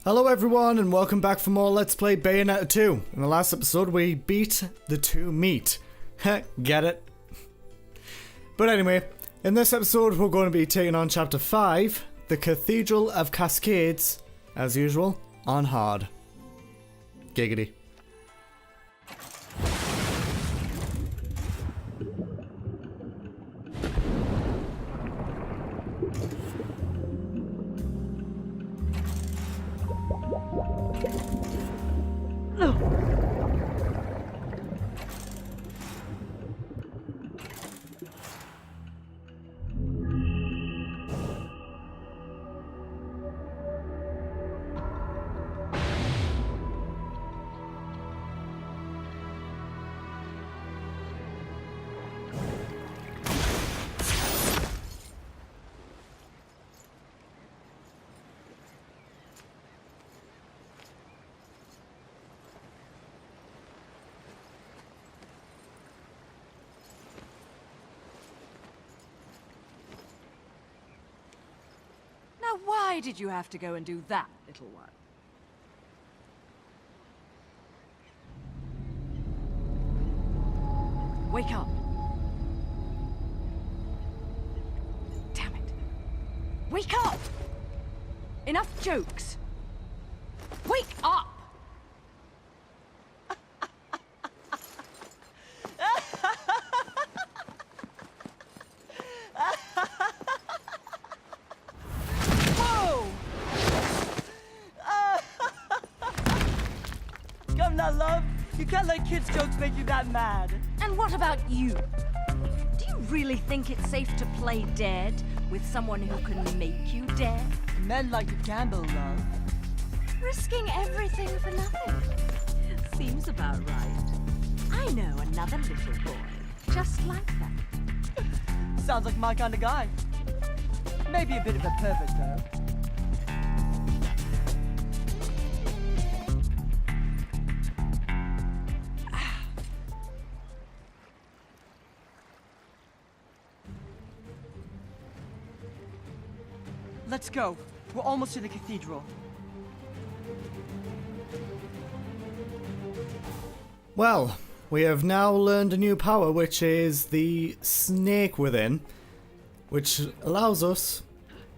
Hello everyone and welcome back for more Let's Play Bayonetta 2. In the last episode we beat the two meat. Get it? But anyway, in this episode we're going to be taking on Chapter 5, the Cathedral of Cascades, as usual, on hard. Giggity. Why did you have to go and do that, little one? Wake up. Damn it. Wake up! Enough jokes. Wake up! Love, you can't let kids' jokes make you that mad. And what about you? Do you really think it's safe to play dead with someone who can make you dead? Men like to gamble, love. Risking everything for nothing. Seems about right. I know another little boy just like that. Sounds like my kind of guy. Maybe a bit of a pervert, though. Let's go. We're almost to the cathedral. Well, we have now learned a new power, which is the snake within, which allows us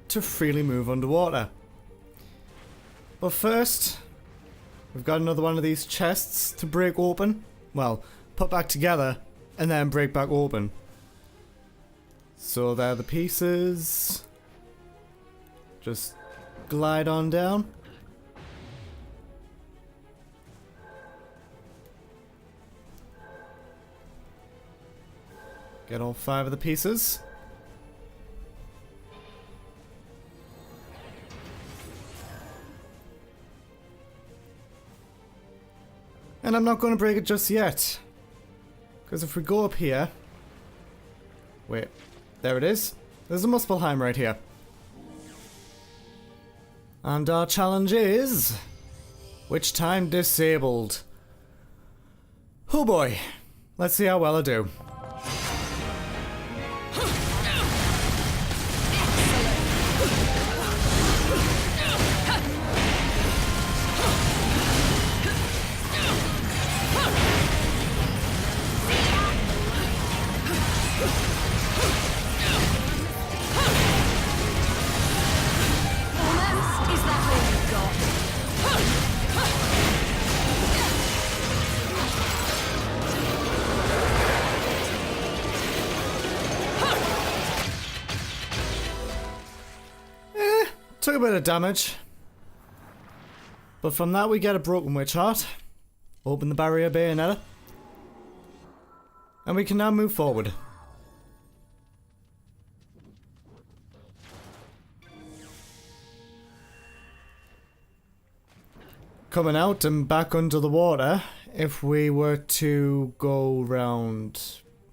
to freely move underwater. But first, we've got another one of these chests to break open. Well, put back together and then break back open. So there are the pieces. Just glide on down. Get all 5 of the pieces. And I'm not going to break it just yet. Because if we go up here... Wait, there it is. There's a Muspelheim right here. And our challenge is... Witch Time disabled. Oh boy. Let's see how well I do. Took a bit of damage. But from that we get a broken witch heart. Open the barrier Bayonetta. And we can now move forward. Coming out and back under the water, if we were to go round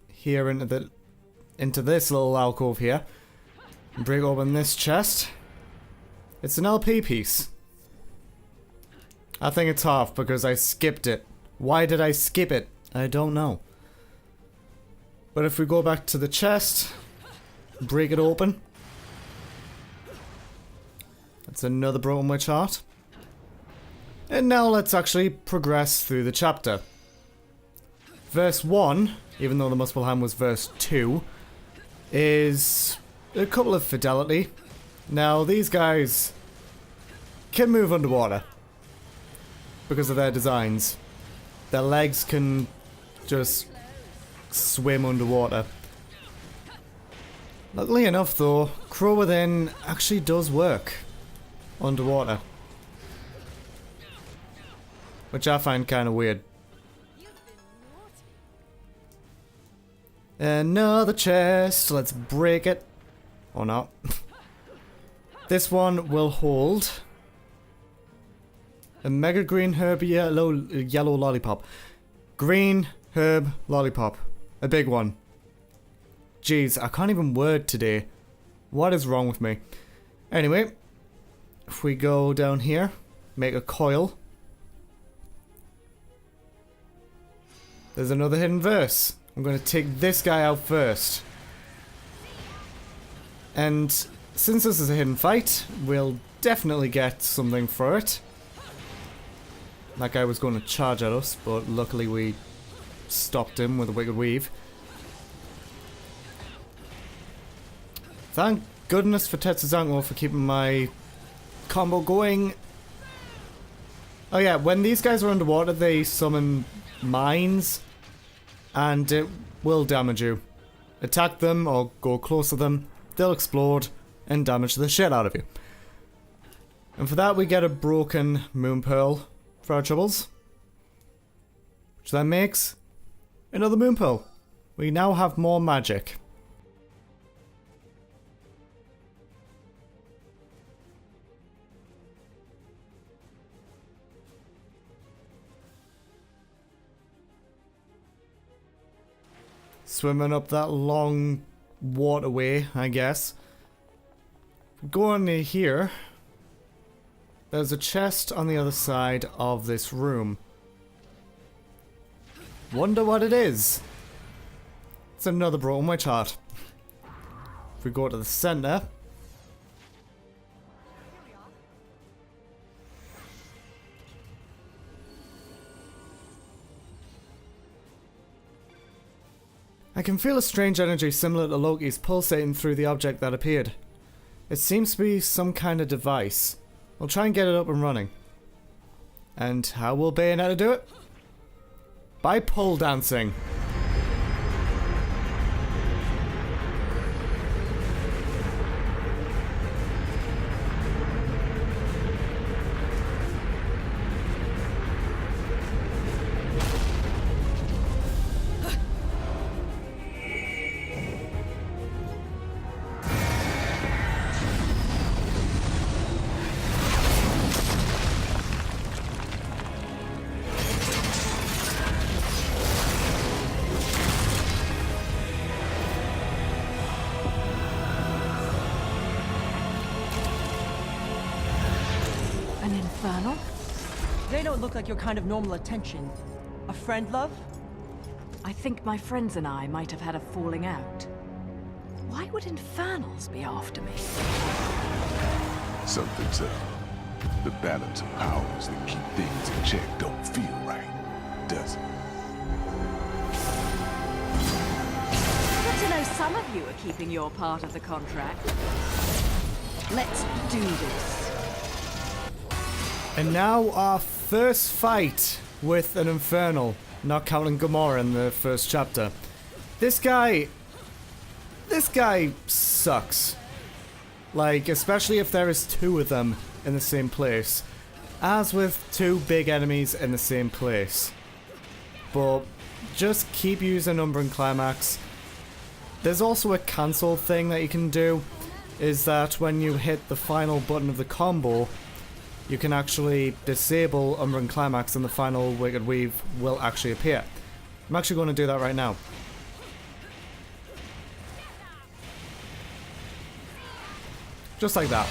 here into this little alcove here, and break open this chest. It's an LP piece. I think it's half because I skipped it. Why did I skip it? I don't know. But if we go back to the chest, break it open. That's another broken witch heart. And now let's actually progress through the chapter. Verse 1, even though the Muspelheim was verse 2, is a couple of fidelity. Now these guys can move underwater because of their designs. Their legs can just swim underwater. Luckily enough though, Crow Within actually does work underwater, which I find kind of weird. Another chest, let's break it. Or not. This one will hold a mega green herb yellow lollipop. Green herb lollipop. A big one. Jeez, I can't even word today. What is wrong with me? Anyway, if we go down here, make a coil. There's another hidden verse. I'm going to take this guy out first. And since this is a hidden fight, we'll definitely get something for it. That guy was going to charge at us, but luckily we stopped him with a Wicked Weave. Thank goodness for Tetsuzango for keeping my combo going. Oh yeah, when these guys are underwater, they summon mines, and it will damage you. Attack them or go close to them, they'll explode and damage the shit out of you. And for that we get a broken moon pearl for our troubles, which then makes another moon pearl. We now have more magic. Swimming up that long waterway, I guess. Go on here. There's a chest on the other side of this room. Wonder what it is. It's another broken witch heart. If we go to the center. I can feel a strange energy similar to Loki's pulsating through the object that appeared. It seems to be some kind of device. We'll try and get it up and running. And how will Bayonetta do it? By pole dancing. Infernal? They don't look like your kind of normal attention. A friend, love? I think my friends and I might have had a falling out. Why would Infernals be after me? Something's up. The balance of powers that keep things in check don't feel right, does it? Good to know some of you are keeping your part of the contract. Let's do this. And now our first fight with an Infernal, not counting Gamora in the first chapter. This guy sucks. Like, especially if there is two of them in the same place. As with two big enemies in the same place. But just keep using Umbra and Climax. There's also a cancel thing that you can do, is that when you hit the final button of the combo, you can actually disable Umbra and Climax and the final Wicked Weave will actually appear. I'm actually going to do that right now. Just like that.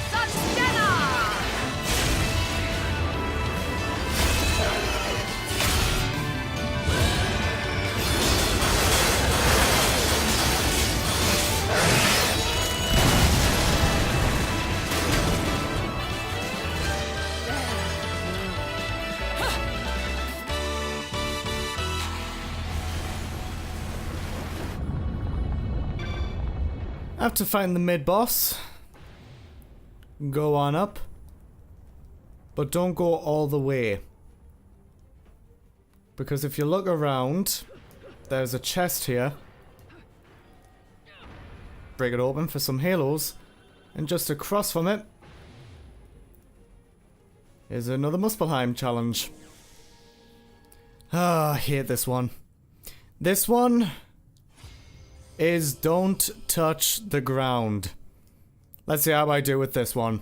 After fighting the mid-boss, go on up. But don't go all the way. Because if you look around, there's a chest here. Break it open for some halos. And just across from it is another Muspelheim challenge. Ah, I hate this one. This one is don't touch the ground. Let's see how I do with this one.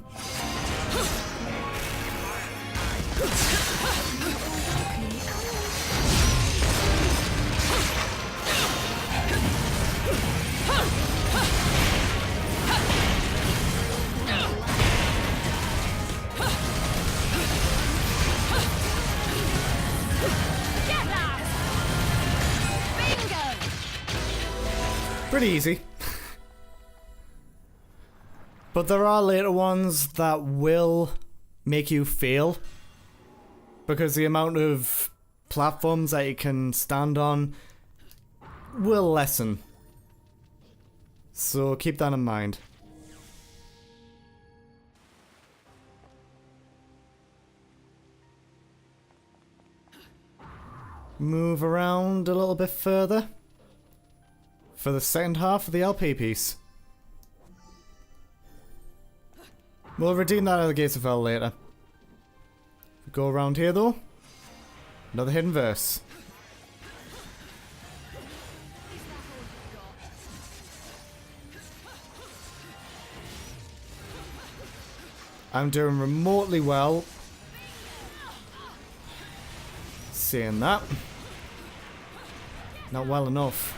Pretty easy. But there are later ones that will make you fail. Because the amount of platforms that you can stand on will lessen. So keep that in mind. Move around a little bit further. For the second half of the LP piece. We'll redeem that at the Gates of Hell later. Go around here though. Another hidden verse. I'm doing remotely well. Saying that. Not well enough.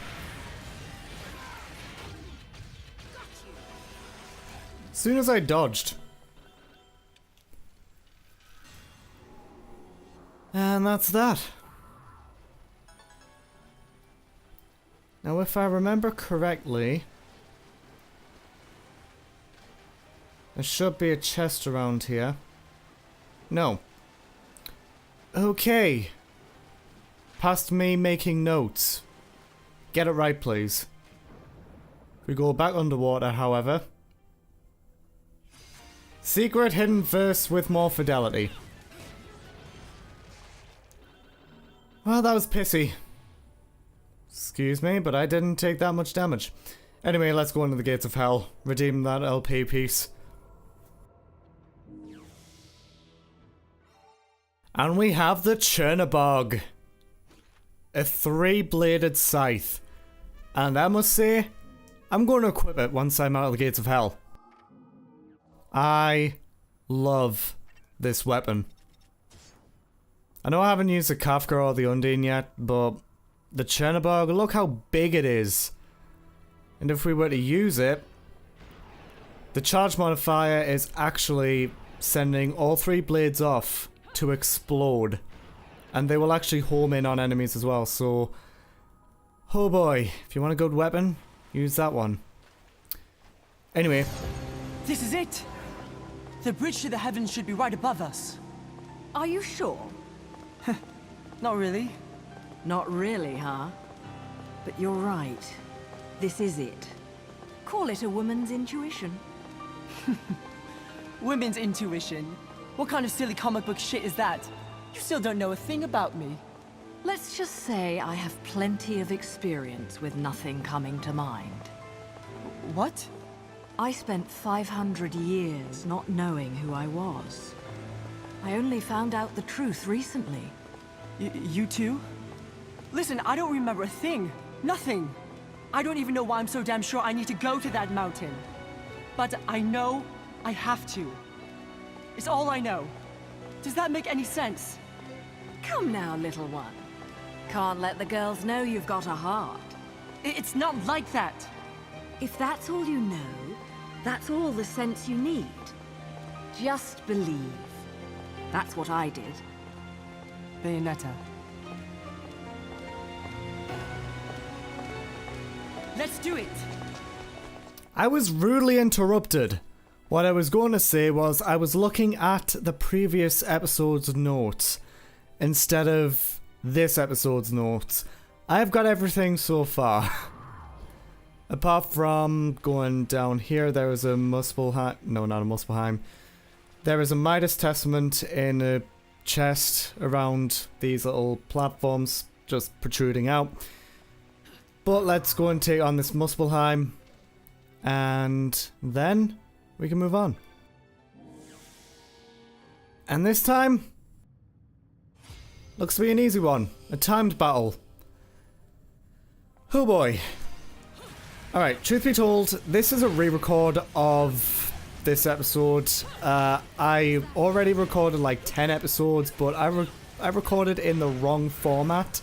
As soon as I dodged. And that's that. Now if I remember correctly, there should be a chest around here. No. Okay. Past me making notes. Get it right, please. If we go back underwater, however. Secret hidden verse with more fidelity. Well, that was pissy. Excuse me, but I didn't take that much damage. Anyway, let's go into the Gates of Hell. Redeem that LP piece. And we have the Chernabog. A 3-bladed scythe. And I must say, I'm going to equip it once I'm out of the Gates of Hell. I love this weapon. I know I haven't used the Kafka or the Undine yet, but the Chernabog, look how big it is. And if we were to use it, the charge modifier is actually sending all 3 blades off to explode. And they will actually home in on enemies as well, so... Oh boy, if you want a good weapon, use that one. Anyway. This is it! The bridge to the heavens should be right above us. Are you sure? Not really. Not really, huh? But you're right. This is it. Call it a woman's intuition. Women's intuition? What kind of silly comic book shit is that? You still don't know a thing about me. Let's just say I have plenty of experience with nothing coming to mind. What? I spent 500 years not knowing who I was. I only found out the truth recently. You too? Listen, I don't remember a thing. Nothing. I don't even know why I'm so damn sure I need to go to that mountain. But I know I have to. It's all I know. Does that make any sense? Come now, little one. Can't let the girls know you've got a heart. It's not like that. If that's all you know, that's all the sense you need. Just believe. That's what I did. Bayonetta. Let's do it! I was rudely interrupted. What I was going to say was I was looking at the previous episode's notes instead of this episode's notes. I've got everything so far. Apart from going down here, there is a Muspelheim. No, not a Muspelheim. There is a Midas Testament in a chest around these little platforms just protruding out. But let's go and take on this Muspelheim, and then we can move on. And this time, looks to be an easy one. A timed battle. Oh boy. Alright, truth be told, this is a re-record of this episode. I already recorded like 10 episodes, but I recorded in the wrong format.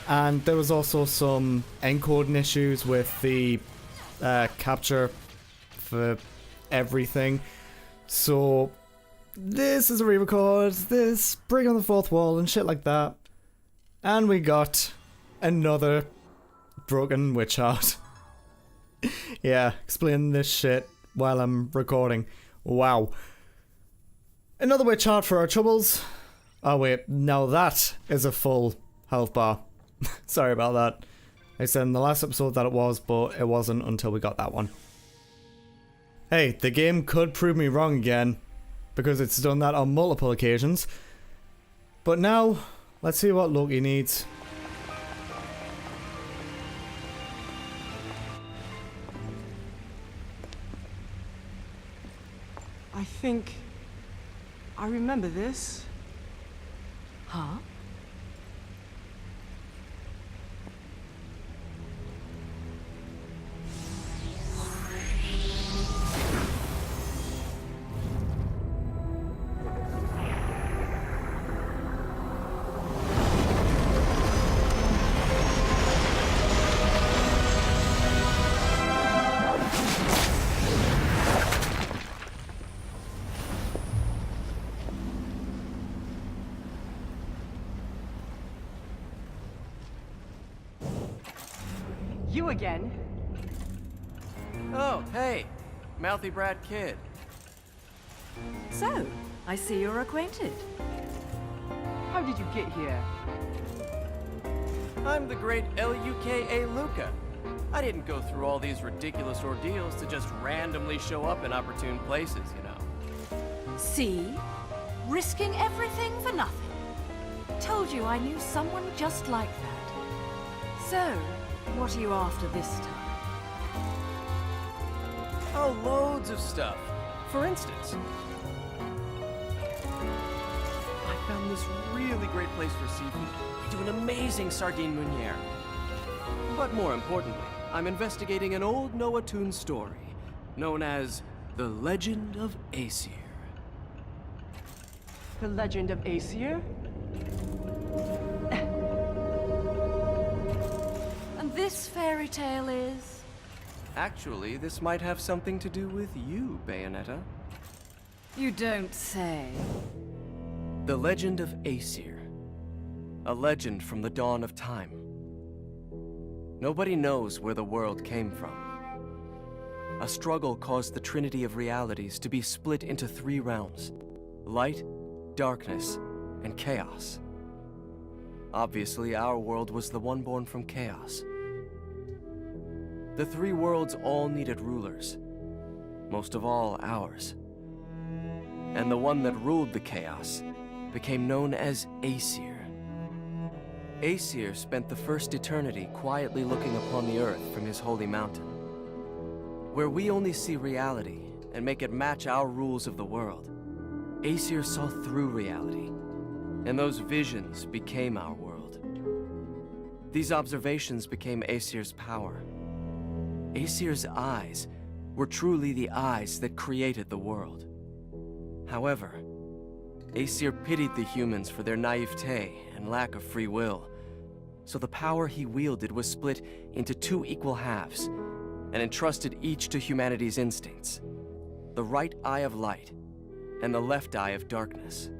And there was also some encoding issues with the capture for everything. So this is a re-record, this break on the fourth wall and shit like that. And we got another broken witch heart. Yeah, explain this shit while I'm recording. Wow. Another witch heart for our troubles. Oh wait, now that is a full health bar. Sorry about that. I said in the last episode that it was, but it wasn't until we got that one. Hey, the game could prove me wrong again, because it's done that on multiple occasions. But now, let's see what Loki needs. I think I remember this. Huh? You again? Oh, hey, mouthy brat kid. So, I see you're acquainted. How did you get here? I'm the great Luka Luca. I didn't go through all these ridiculous ordeals to just randomly show up in opportune places, you know. See? Risking everything for nothing. Told you I knew someone just like that. So, what are you after this time? Oh, loads of stuff. For instance, I found this really great place for seafood. They do an amazing sardine meuniere. But more importantly, I'm investigating an old Noah Toon story known as The Legend of Aesir. The Legend of Aesir? And this fairy tale is? Actually, this might have something to do with you, Bayonetta. You don't say. The Legend of Aesir. A legend from the dawn of time. Nobody knows where the world came from. A struggle caused the Trinity of Realities to be split into 3 realms: light, darkness, and chaos. Obviously, our world was the one born from chaos. The 3 worlds all needed rulers, most of all ours. And the one that ruled the chaos became known as Aesir. Aesir spent the first eternity quietly looking upon the earth from his holy mountain. Where we only see reality and make it match our rules of the world, Aesir saw through reality, and those visions became our world. These observations became Aesir's power. Aesir's eyes were truly the eyes that created the world. However, Aesir pitied the humans for their naivete and lack of free will, so the power he wielded was split into 2 equal halves and entrusted each to humanity's instincts: the right eye of light and the left eye of darkness.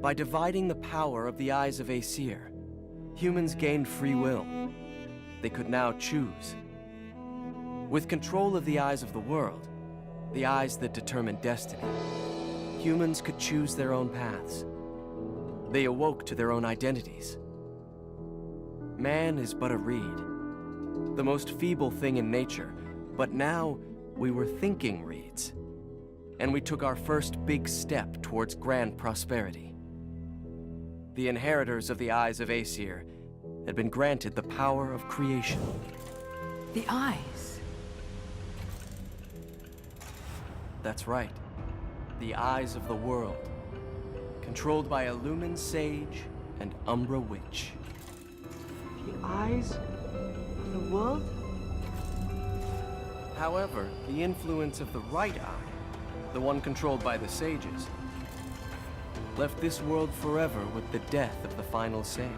By dividing the power of the eyes of Aesir, humans gained free will. They could now choose. With control of the eyes of the world, the eyes that determine destiny, humans could choose their own paths. They awoke to their own identities. Man is but a reed, the most feeble thing in nature, but now we were thinking reeds. And we took our first big step towards grand prosperity. The inheritors of the Eyes of Aesir had been granted the power of creation. The eyes. That's right. The eyes of the world. Controlled by a Lumen Sage and Umbra Witch. The eyes of the world? However, the influence of the right eye, the one controlled by the sages, left this world forever with the death of the final sage.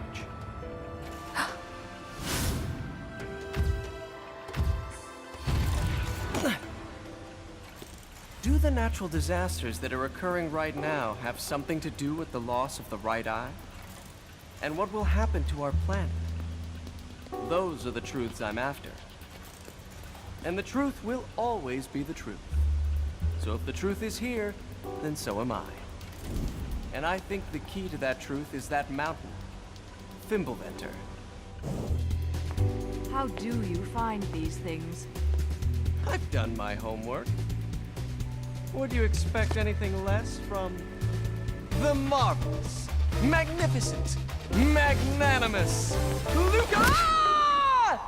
Do the natural disasters that are occurring right now have something to do with the loss of the right eye? And what will happen to our planet? Those are the truths I'm after. And the truth will always be the truth. So if the truth is here, then so am I. And I think the key to that truth is that mountain, Fimbulventer. How do you find these things? I've done my homework. Would you expect anything less from the marvelous, magnificent, magnanimous Luca? Ah!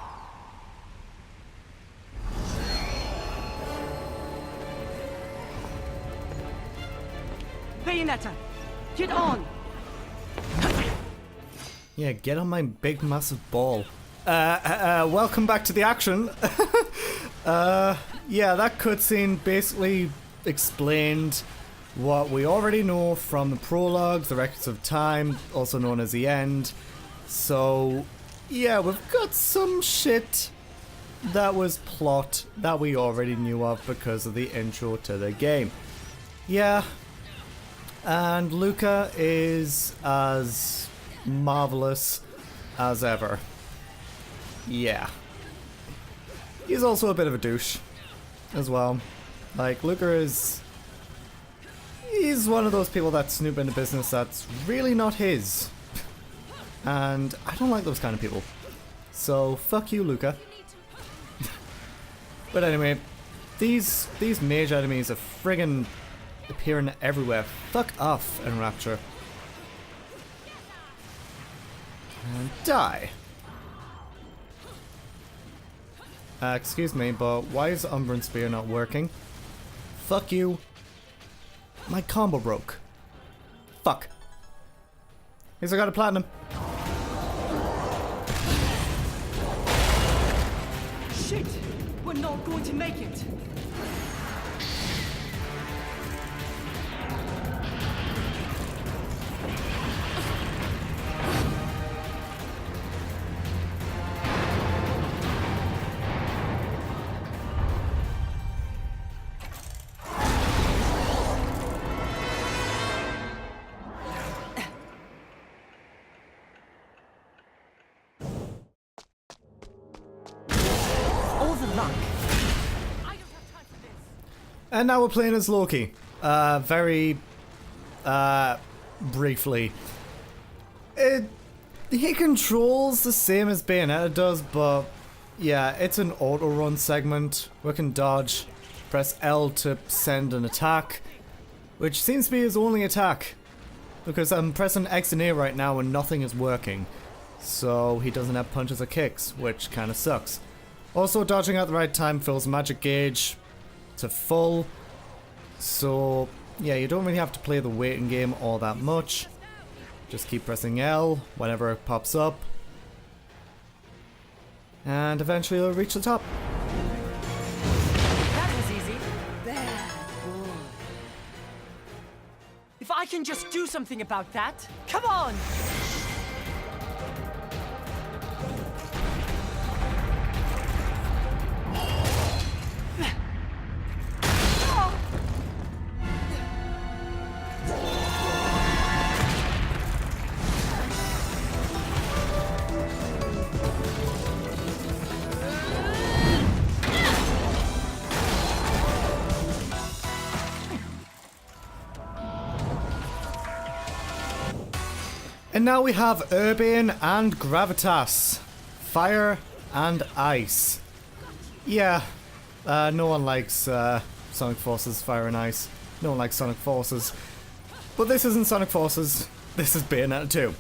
Bayonetta, get on! Yeah, get on my big massive ball. Welcome back to the action. Yeah, that cutscene basically explained what we already know from the prologue, the Records of Time, also known as the End. So, yeah, we've got some shit that was plot that we already knew of because of the intro to the game. Yeah, and Luca is as marvelous as ever. Yeah. He's also a bit of a douche as well. Like, Luca is... he's one of those people that snoop into business that's really not his. And I don't like those kind of people. So, fuck you, Luca. But anyway, these mage enemies are friggin' appearing everywhere. Fuck off, Enrapture. And die. Excuse me, but why is Umbran Spear not working? Fuck you. My combo broke. Fuck. At least I got a platinum. Shit! We're not going to make it! And now we're playing as Loki. Very briefly. He controls the same as Bayonetta does, but yeah, it's an auto run segment. We can dodge, press L to send an attack, which seems to be his only attack. Because I'm pressing X and A right now and nothing is working. So he doesn't have punches or kicks, which kind of sucks. Also, dodging at the right time fills magic gauge to full. So yeah, you don't really have to play the waiting game all that much. Just keep pressing L whenever it pops up. And eventually you'll reach the top. That was easy. Bad boy. If I can just do something about that, come on! And now we have Urbane and Gravitas. Fire and ice. Yeah, no one likes Sonic Forces Fire and Ice. No one likes Sonic Forces. But this isn't Sonic Forces, this is Bayonetta 2.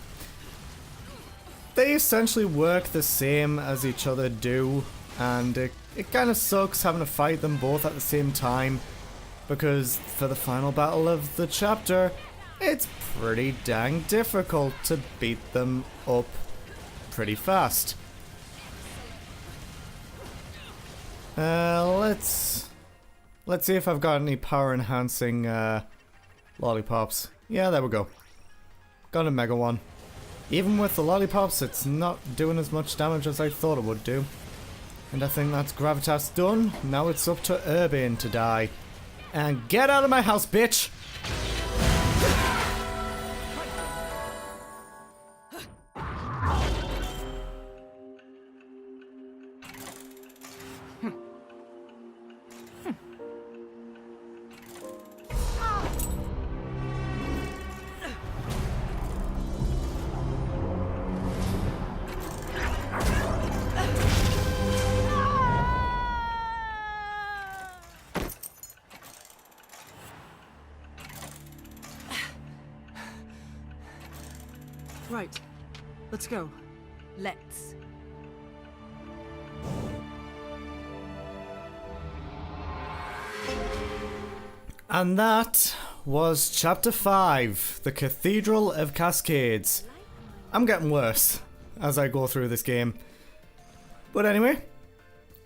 They essentially work the same as each other do, and it kind of sucks having to fight them both at the same time, because for the final battle of the chapter, it's pretty dang difficult to beat them up pretty fast. Let's see if I've got any power enhancing lollipops. Yeah, there we go. Got a mega one. Even with the lollipops, it's not doing as much damage as I thought it would do. And I think that's Gravitas done. Now it's up to Urbane to die. And get out of my house, bitch! Right. Let's go. Let's. And that was Chapter 5, The Cathedral of Cascades. I'm getting worse as I go through this game. But anyway,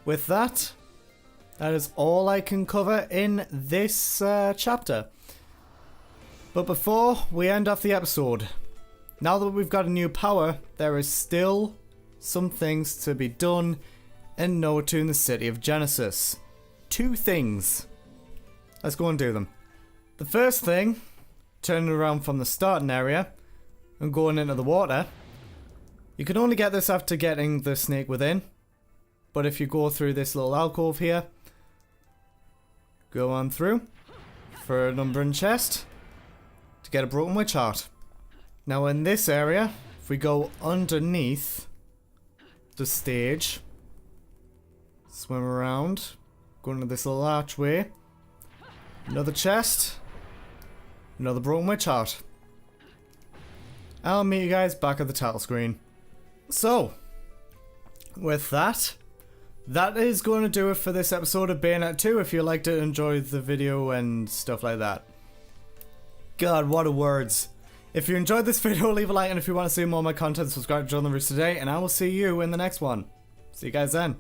with that, that is all I can cover in this chapter. But before we end off the episode, now that we've got a new power, there is still some things to be done in Noto in the City of Genesis. 2 things. Let's go and do them. The first thing, turning around from the starting area and going into the water. You can only get this after getting the snake within. But if you go through this little alcove here, go on through for an Umbran chest to get a broken witch heart. Now in this area, if we go underneath the stage, swim around, go into this little archway, another chest, another broken witch heart. I'll meet you guys back at the title screen. So, with that, that is going to do it for this episode of Bayonetta 2. If you liked it, enjoy the video and stuff like that. God, what a words. If you enjoyed this video, leave a like, and if you want to see more of my content, subscribe to Join the Roost today, and I will see you in the next one. See you guys then.